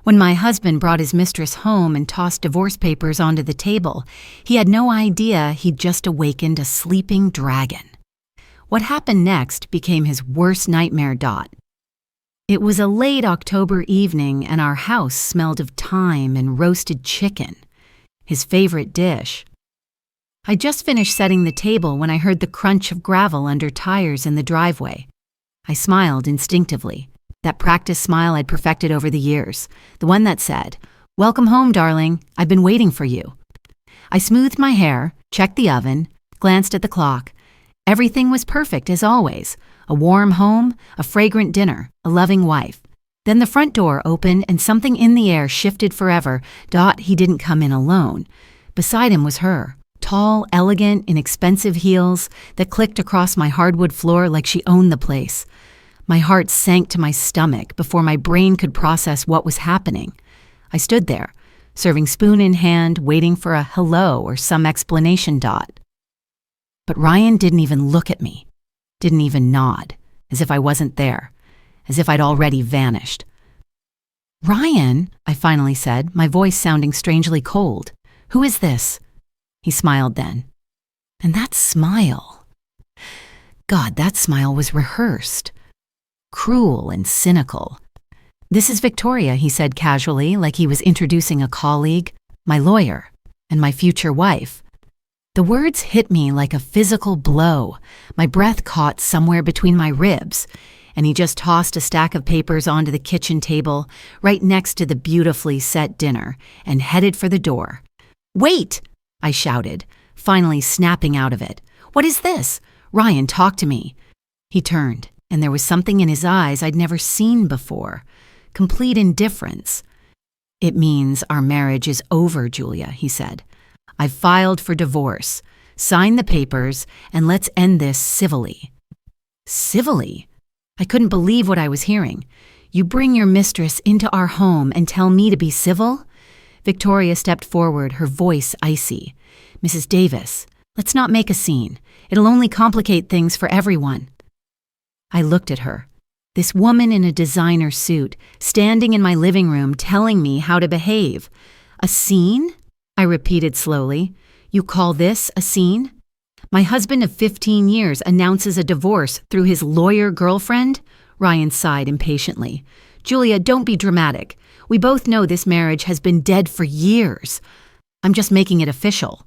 When my husband brought his mistress home and tossed divorce papers onto the table, he had no idea he'd just awakened a sleeping dragon. What happened next became his worst nightmare. It was a late October evening and our house smelled of thyme and roasted chicken, his favorite dish. I just finished setting the table when I heard the crunch of gravel under tires in the driveway. I smiled instinctively, that practice smile I'd perfected over the years, the one that said, "Welcome home, darling, I've been waiting for you." I smoothed my hair, checked the oven, glanced at the clock. Everything was perfect as always. A warm home, a fragrant dinner, a loving wife. Then the front door opened and something in the air shifted forever. He didn't come in alone. Beside him was her, tall, elegant, in expensive heels that clicked across my hardwood floor like she owned the place. My heart sank to my stomach before my brain could process what was happening. I stood there, serving spoon in hand, waiting for a hello or some explanation. But Ryan didn't even look at me. Didn't even nod, as if I wasn't there, as if I'd already vanished. "Ryan," I finally said, my voice sounding strangely cold. "Who is this?" He smiled then. And that smile. God, that smile was rehearsed. Cruel and cynical. "This is Victoria," he said casually, like he was introducing a colleague, "my lawyer, and my future wife." The words hit me like a physical blow. My breath caught somewhere between my ribs, and he just tossed a stack of papers onto the kitchen table right next to the beautifully set dinner and headed for the door. "Wait!" I shouted, finally snapping out of it. "What is this? Ryan, talk to me." He turned, and there was something in his eyes I'd never seen before. Complete indifference. "It means our marriage is over, Julia," he said. "I've filed for divorce. Sign the papers, and let's end this civilly." Civilly? I couldn't believe what I was hearing. "You bring your mistress into our home and tell me to be civil?" Victoria stepped forward, her voice icy. "Mrs. Davis, let's not make a scene. It'll only complicate things for everyone." I looked at her. This woman in a designer suit, standing in my living room telling me how to behave. "A scene?" I repeated slowly. "You call this a scene? My husband of 15 years announces a divorce through his lawyer girlfriend?" Ryan sighed impatiently. "Julia, don't be dramatic. We both know this marriage has been dead for years. I'm just making it official."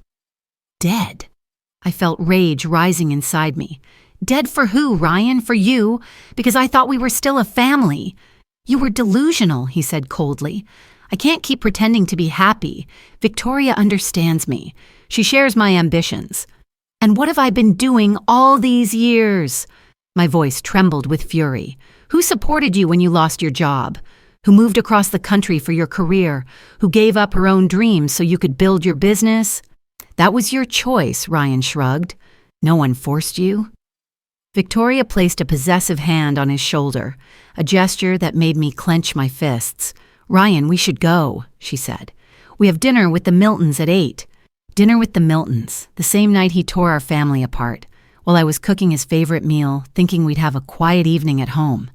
Dead? I felt rage rising inside me. "Dead for who, Ryan? For you? Because I thought we were still a family." "You were delusional," he said coldly. "I can't keep pretending to be happy. Victoria understands me. She shares my ambitions. And what have I been doing all these years?" My voice trembled with fury. "Who supported you when you lost your job? Who moved across the country for your career? Who gave up her own dreams so you could build your business?" "That was your choice," Ryan shrugged. "No one forced you." Victoria placed a possessive hand on his shoulder, a gesture that made me clench my fists. "Ryan, we should go," she said. "We have dinner with the Miltons at 8. Dinner with the Miltons, the same night he tore our family apart, while I was cooking his favorite meal, thinking we'd have a quiet evening at home.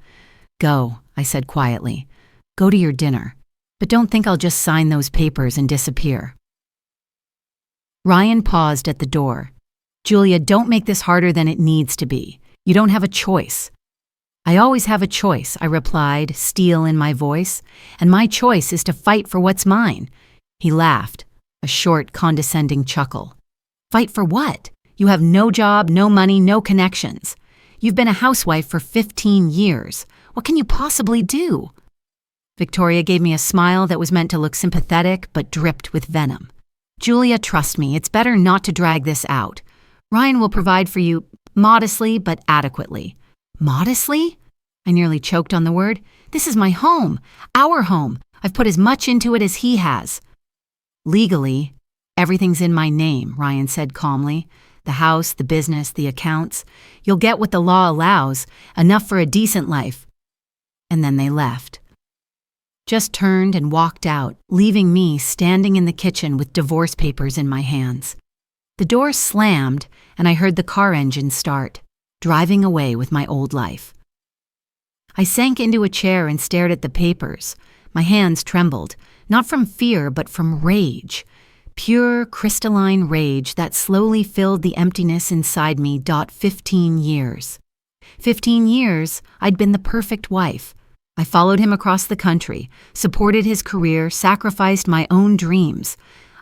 "Go," I said quietly. "Go to your dinner. But don't think I'll just sign those papers and disappear." Ryan paused at the door. "Julia, don't make this harder than it needs to be. You don't have a choice." "I always have a choice," I replied, steel in my voice, "and my choice is to fight for what's mine." He laughed, a short, condescending chuckle. "Fight for what? You have no job, no money, no connections. You've been a housewife for 15 years. What can you possibly do?" Victoria gave me a smile that was meant to look sympathetic but dripped with venom. "Julia, trust me, it's better not to drag this out. Ryan will provide for you modestly but adequately." "Modestly?" I nearly choked on the word. "This is my home, our home. I've put as much into it as he has." "Legally, everything's in my name," Ryan said calmly. "The house, the business, the accounts. You'll get what the law allows, enough for a decent life." And then they left. Just turned and walked out, leaving me standing in the kitchen with divorce papers in my hands. The door slammed, and I heard the car engine start, driving away with my old life. I sank into a chair and stared at the papers, My hands trembled, not from fear but from rage. Pure, crystalline rage that slowly filled the emptiness inside me. 15 years. 15 years, I'd been the perfect wife. I followed him across the country, supported his career, sacrificed my own dreams.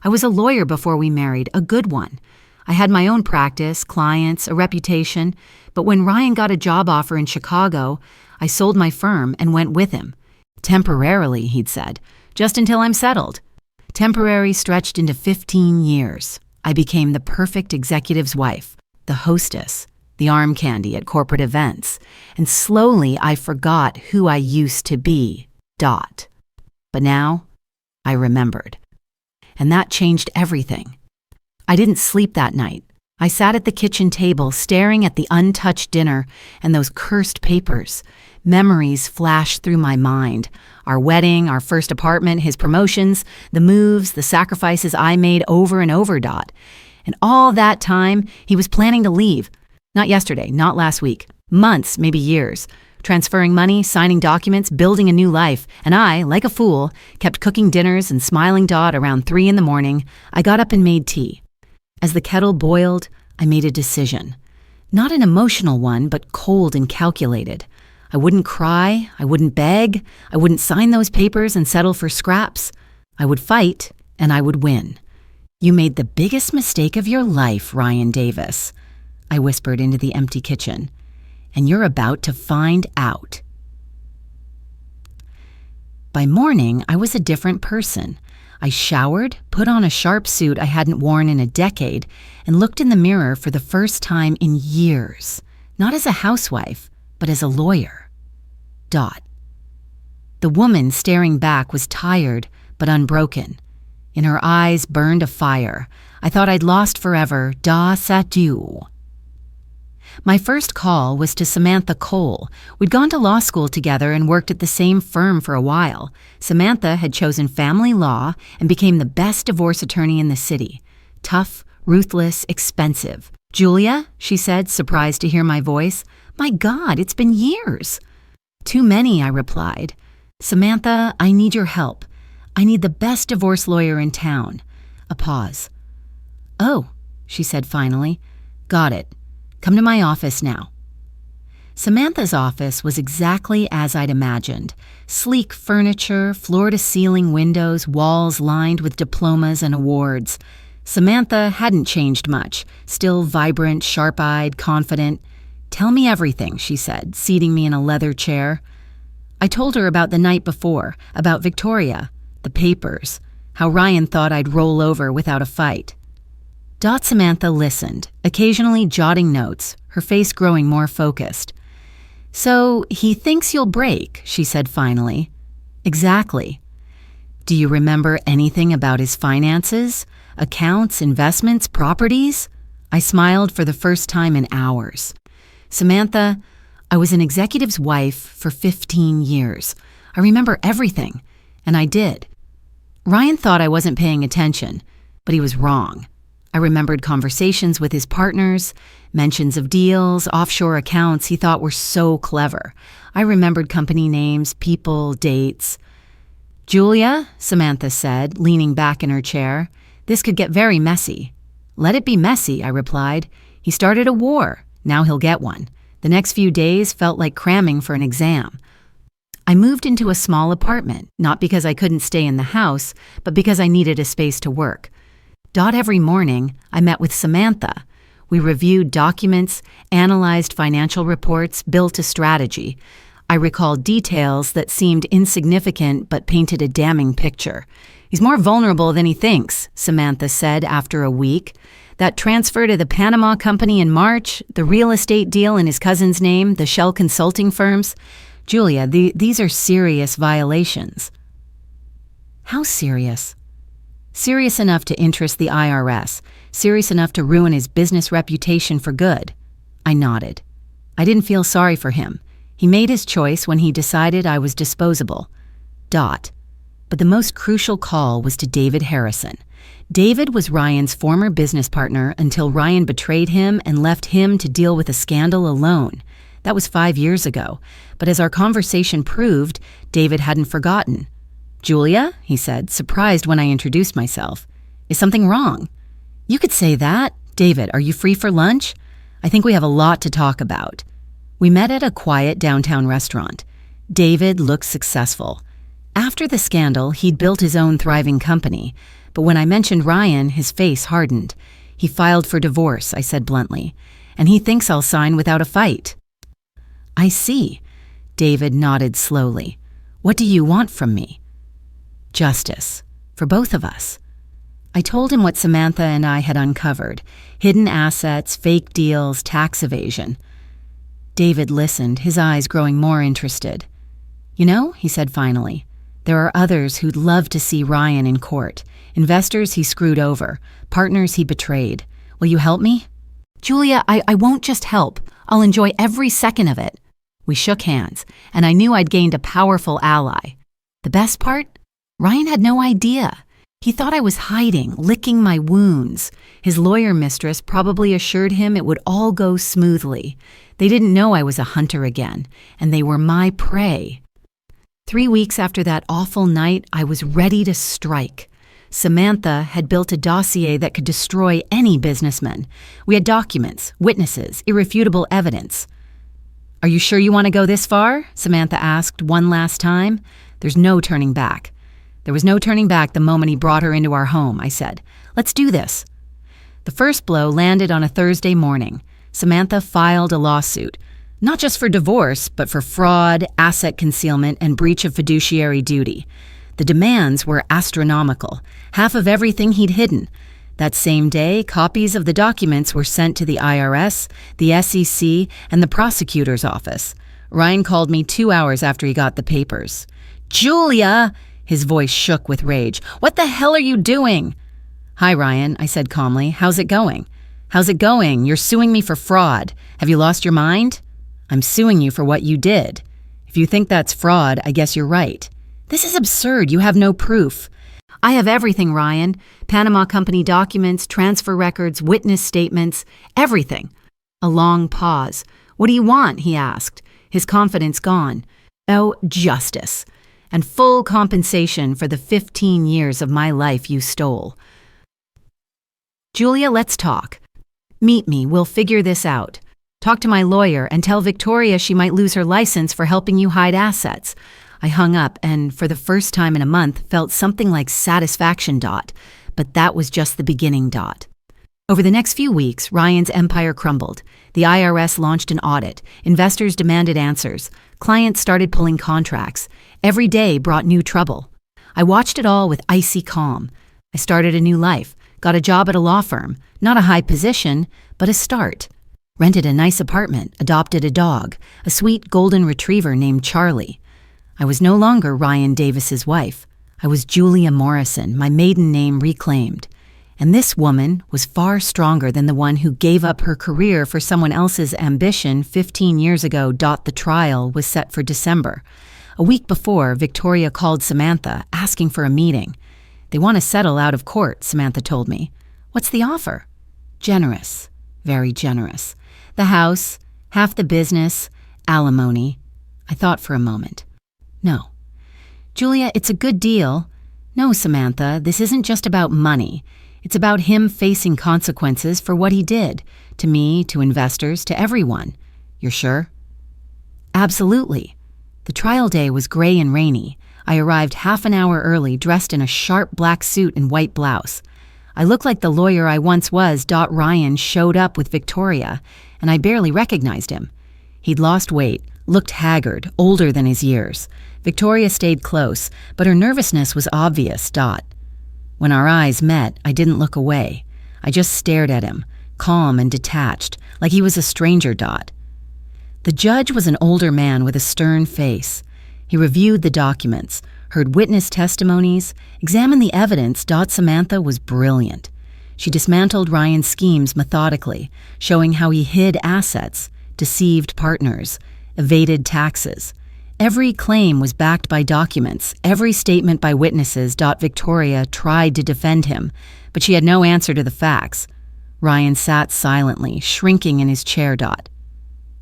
I was a lawyer before we married, a good one. I had my own practice, clients, a reputation, but when Ryan got a job offer in Chicago, I sold my firm and went with him. Temporarily, he'd said, just until I'm settled. Temporary stretched into 15 years. I became the perfect executive's wife, the hostess, the arm candy at corporate events, and slowly I forgot who I used to be. But now, I remembered. And that changed everything. I didn't sleep that night. I sat at the kitchen table staring at the untouched dinner and those cursed papers. Memories flashed through my mind. Our wedding, our first apartment, his promotions, the moves, the sacrifices I made over and over. And all that time, he was planning to leave. Not yesterday, not last week. Months, maybe years. Transferring money, signing documents, building a new life. And I, like a fool, kept cooking dinners and smiling around 3 a.m. I got up and made tea. As the kettle boiled, I made a decision. Not an emotional one, but cold and calculated. I wouldn't cry, I wouldn't beg, I wouldn't sign those papers and settle for scraps. I would fight, and I would win. You made the biggest mistake of your life, Ryan Davis, I whispered into the empty kitchen. And you're about to find out. By morning, I was a different person. I showered, put on a sharp suit I hadn't worn in a decade, and looked in the mirror for the first time in years. Not as a housewife, but as a lawyer. The woman staring back was tired, but unbroken. In her eyes burned a fire. I thought I'd lost forever. Adieu. My first call was to Samantha Cole. We'd gone to law school together and worked at the same firm for a while. Samantha had chosen family law and became the best divorce attorney in the city. Tough, ruthless, expensive. Julia, she said, surprised to hear my voice. My God, it's been years. Too many, I replied. Samantha, I need your help. I need the best divorce lawyer in town. A pause. Oh, she said finally. Got it. Come to my office now. Samantha's office was exactly as I'd imagined. Sleek furniture, floor-to-ceiling windows, walls lined with diplomas and awards. Samantha hadn't changed much, still vibrant, sharp-eyed, confident. Tell me everything, she said, seating me in a leather chair. I told her about the night before, about Victoria, the papers, how Ryan thought I'd roll over without a fight. Samantha listened, occasionally jotting notes, her face growing more focused. So, he thinks you'll break, she said finally. Exactly. Do you remember anything about his finances? Accounts, investments, properties? I smiled for the first time in hours. Samantha, I was an executive's wife for 15 years. I remember everything, and I did. Ryan thought I wasn't paying attention, but he was wrong. I remembered conversations with his partners, mentions of deals, offshore accounts he thought were so clever. I remembered company names, people, dates. Julia, Samantha said, leaning back in her chair, this could get very messy. Let it be messy, I replied. He started a war. Now he'll get one. The next few days felt like cramming for an exam. I moved into a small apartment, not because I couldn't stay in the house, but because I needed a space to work. Every morning, I met with Samantha. We reviewed documents, analyzed financial reports, built a strategy. I recalled details that seemed insignificant but painted a damning picture. He's more vulnerable than he thinks, Samantha said after a week. That transfer to the Panama company in March, the real estate deal in his cousin's name, the shell consulting firms. Julia, these are serious violations. How serious? Serious enough to interest the IRS, serious enough to ruin his business reputation for good. I nodded. I didn't feel sorry for him. He made his choice when he decided I was disposable. But the most crucial call was to David Harrison. David was Ryan's former business partner until Ryan betrayed him and left him to deal with a scandal alone. That was 5 years ago, but as our conversation proved, David hadn't forgotten. "Julia," he said, surprised when I introduced myself. "Is something wrong?" "You could say that. David, are you free for lunch? I think we have a lot to talk about." We met at a quiet downtown restaurant. David looked successful. After the scandal, he'd built his own thriving company, but when I mentioned Ryan, his face hardened. "He filed for divorce," I said bluntly, "and he thinks I'll sign without a fight." "I see." David nodded slowly. "What do you want from me?" "Justice. For both of us." I told him what Samantha and I had uncovered: hidden assets, fake deals, tax evasion. David listened, his eyes growing more interested. "You know," he said finally, "there are others who'd love to see Ryan in court. Investors he screwed over, partners he betrayed. Will you help me?" "Julia, I won't just help. I'll enjoy every second of it." We shook hands, and I knew I'd gained a powerful ally. The best part? Ryan had no idea. He thought I was hiding, licking my wounds. His lawyer mistress probably assured him it would all go smoothly. They didn't know I was a hunter again, and they were my prey. 3 weeks after that awful night, I was ready to strike. Samantha had built a dossier that could destroy any businessman. We had documents, witnesses, irrefutable evidence. "Are you sure you want to go this far?" Samantha asked one last time. "There's no turning back." There was no turning back the moment he brought her into our home, I said. "Let's do this." The first blow landed on a Thursday morning. Samantha filed a lawsuit, not just for divorce, but for fraud, asset concealment, and breach of fiduciary duty. The demands were astronomical, half of everything he'd hidden. That same day, copies of the documents were sent to the IRS, the SEC, and the prosecutor's office. Ryan called me 2 hours after he got the papers. "Julia!" His voice shook with rage. "What the hell are you doing?" "Hi, Ryan," I said calmly. "How's it going?" "How's it going? You're suing me for fraud. Have you lost your mind?" "I'm suing you for what you did. If you think that's fraud, I guess you're right." "This is absurd. You have no proof." "I have everything, Ryan. Panama Company documents, transfer records, witness statements, everything." A long pause. "What do you want?" he asked, his confidence gone. "Oh, justice. And full compensation for the 15 years of my life you stole." "Julia, let's talk. Meet me. We'll figure this out. Talk to my lawyer and tell Victoria she might lose her license for helping you hide assets." I hung up and, for the first time in a month, felt something like satisfaction. But that was just the beginning. Over the next few weeks, Ryan's empire crumbled. The IRS launched an audit. Investors demanded answers. Clients started pulling contracts. Every day brought new trouble. I watched it all with icy calm. I started a new life, got a job at a law firm, not a high position, but a start. Rented a nice apartment, adopted a dog, a sweet golden retriever named Charlie. I was no longer Ryan Davis's wife. I was Julia Morrison, my maiden name reclaimed. And this woman was far stronger than the one who gave up her career for someone else's ambition 15 years ago. The trial was set for December. A week before, Victoria called Samantha, asking for a meeting. "They want to settle out of court," Samantha told me. "What's the offer?" "Generous, very generous. The house, half the business, alimony." I thought for a moment. "No." "Julia, it's a good deal." "No, Samantha, this isn't just about money. It's about him facing consequences for what he did, to me, to investors, to everyone." "You're sure?" "Absolutely." The trial day was gray and rainy. I arrived half an hour early, dressed in a sharp black suit and white blouse. I looked like the lawyer I once was. Ryan showed up with Victoria, and I barely recognized him. He'd lost weight, looked haggard, older than his years. Victoria stayed close, but her nervousness was obvious. When our eyes met, I didn't look away. I just stared at him, calm and detached, like he was a stranger. The judge was an older man with a stern face. He reviewed the documents, heard witness testimonies, examined the evidence. Samantha was brilliant. She dismantled Ryan's schemes methodically, showing how he hid assets, deceived partners, evaded taxes. Every claim was backed by documents, every statement by witnesses. Victoria tried to defend him, but she had no answer to the facts. Ryan sat silently, shrinking in his chair.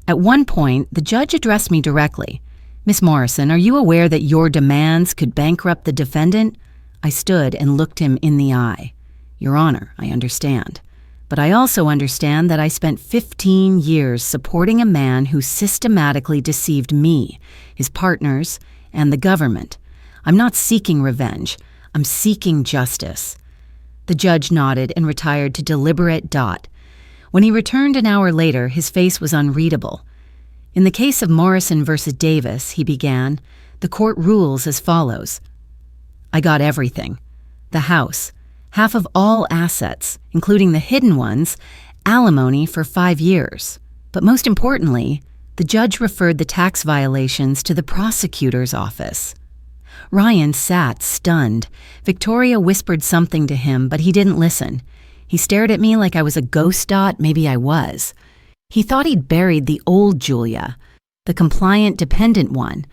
At one point, the judge addressed me directly. Miss Morrison, are you aware that your demands could bankrupt the defendant? I stood and looked him in the eye. Your Honor, I understand. But I also understand that I spent 15 years supporting a man who systematically deceived me, his partners, and the government. I'm not seeking revenge. I'm seeking justice. The judge nodded and retired to deliberate dot. When he returned an hour later, his face was unreadable. In the case of Morrison versus Davis, he began, the court rules as follows. I got everything. The house, half of all assets, including the hidden ones, alimony for 5 years. But most importantly, the judge referred the tax violations to the prosecutor's office. Ryan sat stunned. Victoria whispered something to him, but he didn't listen. He stared at me like I was a ghost dot. Maybe I was. He thought he'd buried the old Julia, the compliant, dependent one.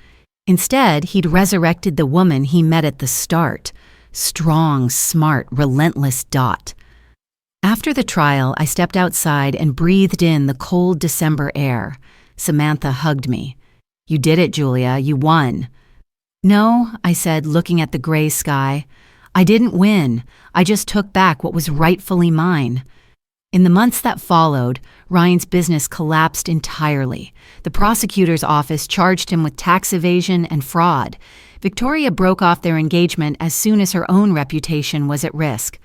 Instead, he'd resurrected the woman he met at the start. Strong, smart, relentless Dot. After the trial, I stepped outside and breathed in the cold December air. Samantha hugged me. You did it, Julia. You won. No, I said, looking at the gray sky. I didn't win. I just took back what was rightfully mine. In the months that followed, Ryan's business collapsed entirely. The prosecutor's office charged him with tax evasion and fraud. Victoria broke off their engagement as soon as her own reputation was at risk.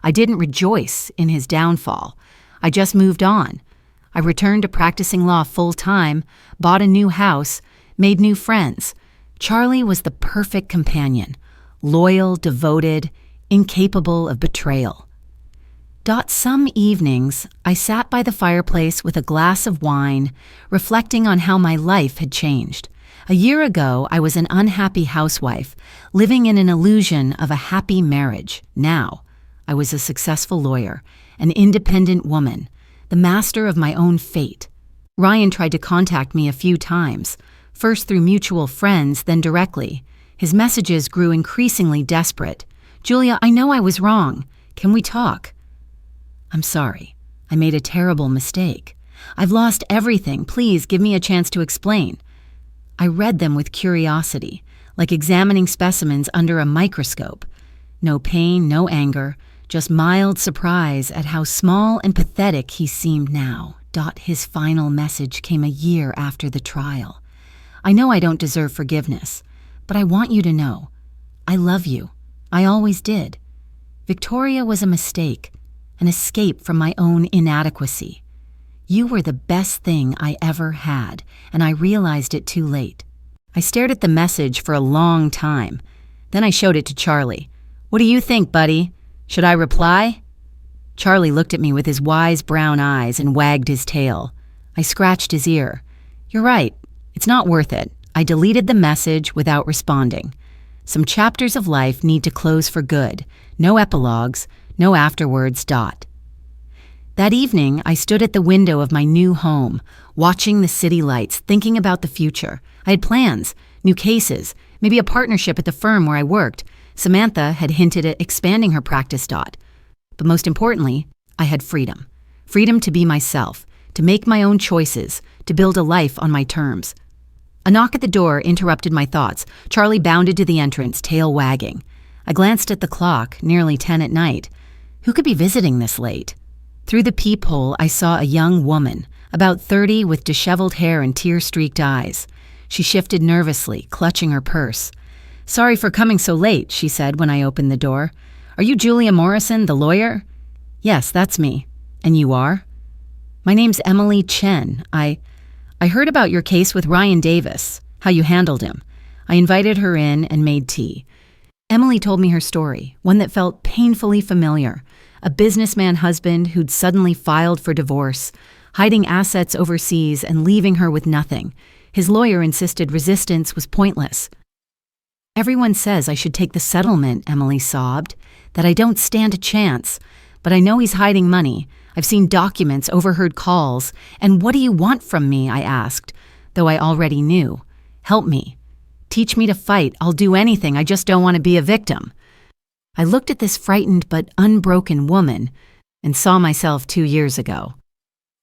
I didn't rejoice in his downfall. I just moved on. I returned to practicing law full-time, bought a new house, made new friends. Charlie was the perfect companion, loyal, devoted, incapable of betrayal. Some evenings, I sat by the fireplace with a glass of wine, reflecting on how my life had changed. A year ago, I was an unhappy housewife, living in an illusion of a happy marriage. Now, I was a successful lawyer, an independent woman, the master of my own fate. Ryan tried to contact me a few times, first through mutual friends, then directly. His messages grew increasingly desperate. Julia, I know I was wrong. Can we talk? I'm sorry. I made a terrible mistake. I've lost everything. Please give me a chance to explain. I read them with curiosity, like examining specimens under a microscope. No pain, no anger, just mild surprise at how small and pathetic he seemed now. His final message came a year after the trial. I know I don't deserve forgiveness, but I want you to know. I love you. I always did. Victoria was a mistake. An escape from my own inadequacy. You were the best thing I ever had, and I realized it too late. I stared at the message for a long time. Then I showed it to Charlie. What do you think, buddy? Should I reply? Charlie looked at me with his wise brown eyes and wagged his tail. I scratched his ear. You're right. It's not worth it. I deleted the message without responding. Some chapters of life need to close for good. No epilogues. No afterwards. That evening, I stood at the window of my new home, watching the city lights, thinking about the future. I had plans, new cases, maybe a partnership at the firm where I worked. Samantha had hinted at expanding her practice. But most importantly, I had freedom. Freedom to be myself, to make my own choices, to build a life on my terms. A knock at the door interrupted my thoughts. Charlie bounded to the entrance, tail wagging. I glanced at the clock, nearly 10 at night. Who could be visiting this late? Through the peephole, I saw a young woman, about 30, with disheveled hair and tear-streaked eyes. She shifted nervously, clutching her purse. Sorry for coming so late, she said when I opened the door. Are you Julia Morrison, the lawyer? Yes, that's me. And you are? My name's Emily Chen. I heard about your case with Ryan Davis, how you handled him. I invited her in and made tea. Emily told me her story, one that felt painfully familiar. A businessman husband who'd suddenly filed for divorce, hiding assets overseas and leaving her with nothing. His lawyer insisted resistance was pointless. Everyone says I should take the settlement, Emily sobbed, that I don't stand a chance. But I know he's hiding money. I've seen documents, overheard calls. And what do you want from me, I asked, though I already knew. Help me. Teach me to fight. I'll do anything. I just don't want to be a victim. I looked at this frightened but unbroken woman and saw myself 2 years ago.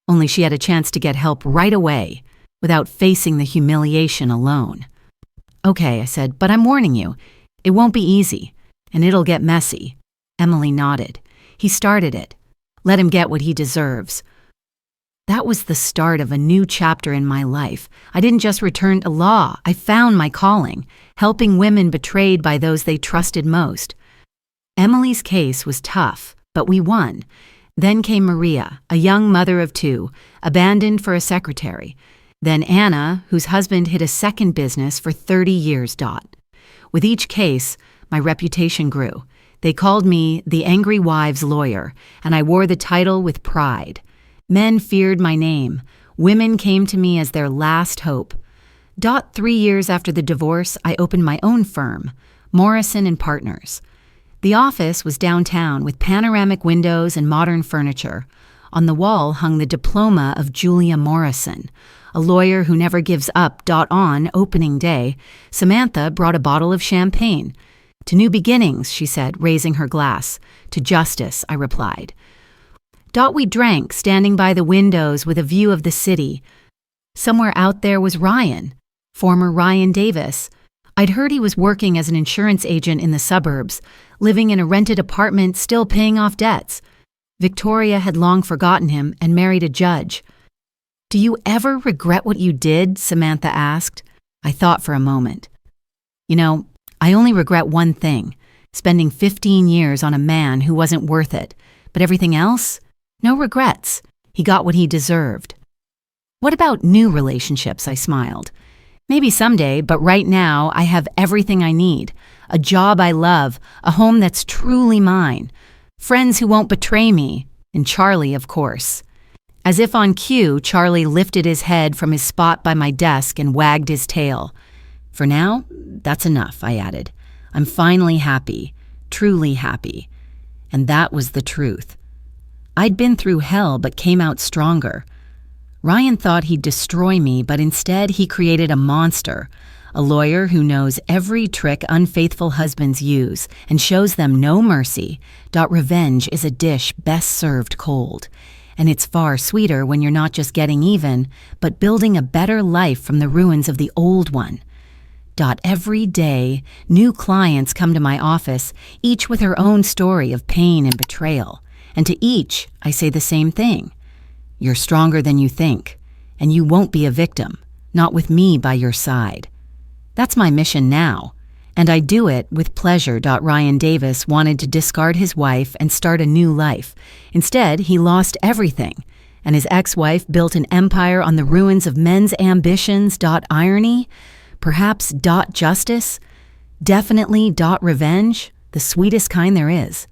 Only she had a chance to get help right away without facing the humiliation alone. Okay, I said, but I'm warning you. It won't be easy, and it'll get messy. Emily nodded. He started it. Let him get what he deserves. That was the start of a new chapter in my life. I didn't just return to law. I found my calling, helping women betrayed by those they trusted most. Emily's case was tough, but we won. Then came Maria, a young mother of 2, abandoned for a secretary. Then Anna, whose husband hid a second business for 30 years. With each case, my reputation grew. They called me the angry wives lawyer, and I wore the title with pride. Men feared my name. Women came to me as their last hope. 3 years after the divorce, I opened my own firm, Morrison and Partners. The office was downtown with panoramic windows and modern furniture. On the wall hung the diploma of Julia Morrison, a lawyer who never gives up. On opening day, Samantha brought a bottle of champagne. To new beginnings, she said, raising her glass. To justice, I replied. We drank, standing by the windows with a view of the city. Somewhere out there was Ryan, former Ryan Davis. I'd heard he was working as an insurance agent in the suburbs, living in a rented apartment, still paying off debts. Victoria had long forgotten him and married a judge. Do you ever regret what you did? Samantha asked. I thought for a moment. I only regret one thing, spending 15 years on a man who wasn't worth it. But everything else? No regrets. He got what he deserved. What about new relationships? I smiled. Maybe someday, but right now I have everything I need. A job I love, a home that's truly mine, friends who won't betray me, and Charlie, of course. As if on cue, Charlie lifted his head from his spot by my desk and wagged his tail. For now, that's enough, I added. I'm finally happy, truly happy. And that was the truth. I'd been through hell but came out stronger. Ryan thought he'd destroy me, but instead he created a monster, a lawyer who knows every trick unfaithful husbands use and shows them no mercy. Revenge is a dish best served cold, and it's far sweeter when you're not just getting even, but building a better life from the ruins of the old one. Every day, new clients come to my office, each with her own story of pain and betrayal. And to each, I say the same thing. You're stronger than you think, and you won't be a victim, not with me by your side. That's my mission now, and I do it with pleasure. Ryan Davis wanted to discard his wife and start a new life. Instead, he lost everything, and his ex-wife built an empire on the ruins of men's ambitions. Irony? Perhaps. Justice? Definitely. Revenge? The sweetest kind there is.